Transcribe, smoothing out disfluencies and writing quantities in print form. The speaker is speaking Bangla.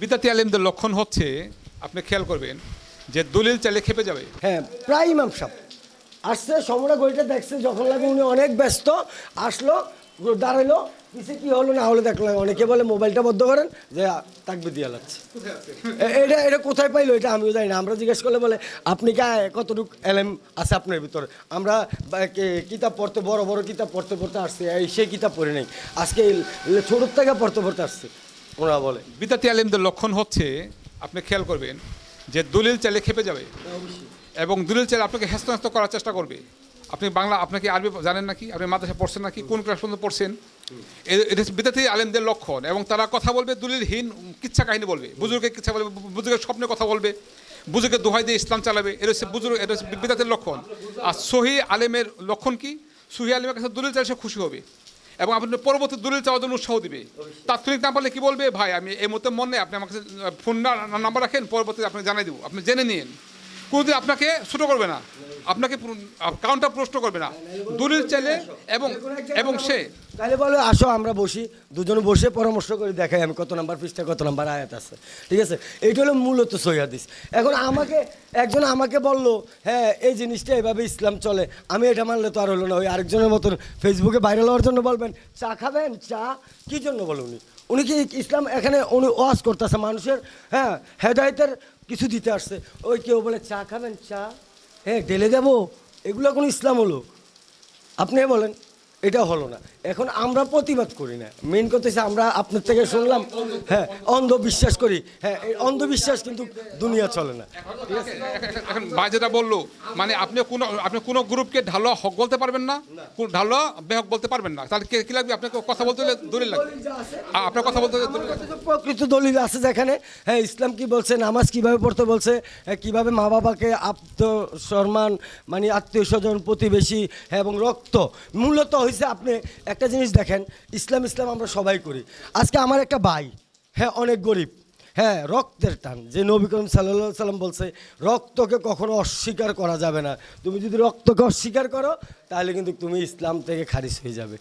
বিদাতি আলেমদের লক্ষণ হচ্ছে, আপনি খেয়াল করবেন যে দলিল চাইলে খেপে যাবে। হ্যাঁ, প্রায় ইমাম সাহেব আসছে, সমরা গড়িটা দেখছে, যখন লাগে উনি অনেক ব্যস্ত, আসলো, দাঁড়াইলো, পিছিয়ে কি হলো না হলো দেখলাম। অনেকে বলে মোবাইলটা বন্ধ করেন, যে তাকবীর দিয়ে লাগছে। এটা কোথায় পাইলো এটা আমিও জানি না। আমরা জিজ্ঞেস করলে বলে আপনি কে, কতটুকু এলেম আছে আপনার ভিতরে। আমরা কিতাব পড়তে, বড় বড় কিতাব পড়তে পড়তে আসছি, সেই কিতাব পড়ে নেই, আজকে ছোটোর থেকে পড়তে পড়তে আসছি, ওরা বলে। বিদাতি আলেমদের লক্ষণ হচ্ছে, আপনি খেয়াল করবেন যে দলিল চাইলে খেপে যাবে এবং দলিল চাইলে আপনাকে হ্যাস্ত করার চেষ্টা করবে। আপনি বাংলা, আপনাকে আরবি জানেন নাকি? আপনি মাদ্রাসা পড়ছেন নাকি? কোন ক্লাস পর্যন্ত পড়ছেন? এটা বিদাতি আলেমদের লক্ষণ। এবং তারা কথা বলবে দলিলহীন কিচ্ছা কাহিনী বলবে, বুজুর্গের কিচ্ছা বলবে, বুজুর্গের স্বপ্নের কথা বলবে, বুজুর্গের দোহাই দিয়ে ইসলাম চালাবে। এটা হচ্ছে বুজুর্গ, এটা হচ্ছে বিদাতের লক্ষণ। আর সহি আলেমের লক্ষণ কি? সহি আলেমের কাছে দলিল চাইলে সে খুশি হবে এবং আপনার পরবর্তী দলিল চাওয়ার জন্য উৎসাহ দিবে। তাৎক্ষণিক না পারলে কি বলবে, ভাই আমি এই মুহূর্তে মনে নেই, আপনি আমার কাছে ফোন নাম্বার রাখেন, পরবর্তীতে আপনাকে জানাই দেবো, আপনি জেনে নিন। কোনোদিন আপনাকে ছোটো করবে না, আপনাকে কাউন্টার প্রশ্ন করবে না, দলিল চাইলে। এবং সে তাহলে বলো আসো আমরা বসি, দুজনে বসে পরামর্শ করে দেখাই আমি কত নাম্বার পৃষ্ঠা কত নাম্বার আয়াত আছে, ঠিক আছে? এইটা হলো মূলত সহিহ হাদিস। এখন একজন আমাকে বললো হ্যাঁ এই জিনিসটা এভাবে ইসলাম চলে, আমি এটা মানলে তো আর হলো না। ওই আরেকজনের মতন ফেসবুকে ভাইরাল হওয়ার জন্য বলবেন চা খাবেন, চা কী জন্য বলে উনি কি ইসলাম এখানে উনি ওয়াজ করতেছে মানুষের, হ্যাঁ হেদায়েতের কিছু দিতে আসছে। ওই কেউ বলে চা খাবেন, চা হ্যাঁ ঢেলে দেবো, এগুলো কোনো ইসলাম হলো? আপনি বলেন, এটা হলো না। এখন আমরা প্রতিবাদ করি না, মেন কথা হচ্ছে আমরা আপনার থেকে শুনলাম, হ্যাঁ অন্ধবিশ্বাস করি, হ্যাঁ এই অন্ধবিশ্বাস কিন্তু দুনিয়া চলে না। এখন ভাই যেটা বললো, মানে আপনি কোনো গ্রুপকে ঢালোয়া হক বলতে পারবেন না, ঢালোয়া বেহক বলতে পারবেন না। তাহলে কি লাগবে? আপনাকে কথা বলতে হলে দলিল লাগবে, আপনার কথা বলতে হলে প্রকৃত দলিল আছে যেখানে, হ্যাঁ ইসলাম কি বলছে, নামাজ কিভাবে পড়তে বলছে, হ্যাঁ কীভাবে মা বাবাকে আত্মসম্মান, মানে আত্মীয় স্বজন, প্রতিবেশী, হ্যাঁ এবং রক্ত। মূলত হয়েছে আপনি একটা জিনিস দেখেন, ইসলাম আমরা সবাই করি। আজকে আমার একটা ভাই, হ্যাঁ অনেক গরিব, হ্যাঁ রক্তের টান, যে নবী করিম সাল্লাল্লাহু আলাইহি সাল্লাম বলছে রক্তকে কখনো অস্বীকার করা যাবে না। তুমি যদি রক্তকে অস্বীকার করো তাহলে কিন্তু তুমি ইসলাম থেকে খারিজ হয়ে যাবে।